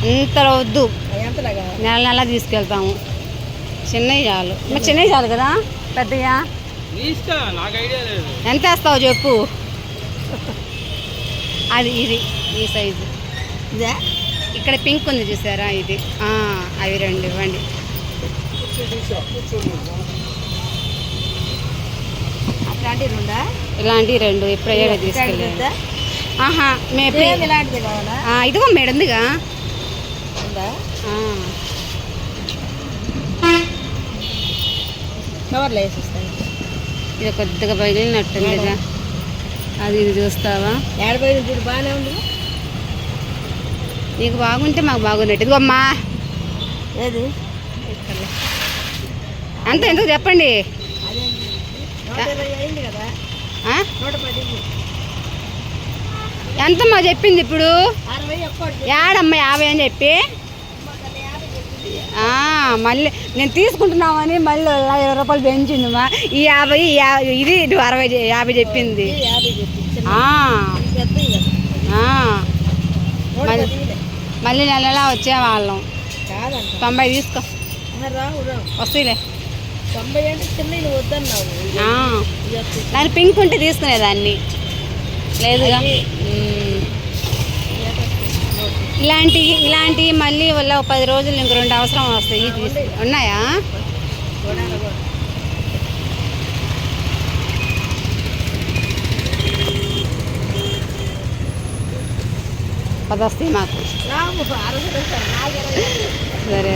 ఇంతలో వద్దు, నెల నెల తీసుకెళ్తాము. చిన్నవి చాలు. మరి చిన్నవి చాలు కదా, పెద్దగా ఎంత వేస్తావు చెప్పు. అది ఇది ఈ సైజు ఇక్కడ పింక్ ఉంది చూసారా, ఇది అవి 2 ఇవ్వండి. ఇలాంటి 2 ఇప్పుడు ఏడా తీసుకెళ్ళి. ఇదిగో మేడం ఉందిగా. ఇది కొద్దిగా బయలునట్టుందిగా, అది ఇది చూస్తావా. బాగానే ఉంది, నీకు బాగుంటే మాకు బాగున్నట్టు. ఇదిగో అమ్మా, ఏది అంత ఎందుకు చెప్పండి. ఎంతమ్మా చెప్పింది ఇప్పుడు? ఏడమ్మా 50 అని చెప్పి మళ్ళీ నేను తీసుకుంటున్నామని మళ్ళీ 20 రూపాయలు పెంచిందమ్మా. ఈ 50 ఇది 60 50 చెప్పింది. మళ్ళీ నెల నెలా వచ్చేవాళ్ళం. 90 తీసుకో వస్తాయిలే. దాని పింక్ ఉంటే తీసుకునేదాన్ని, లేదుగా. ఇలాంటి మళ్ళీ వల్ల 10 రోజులు ఇంక 2 అవసరం వస్తాయి. ఉన్నాయా? వస్తాయి మాకు. సరే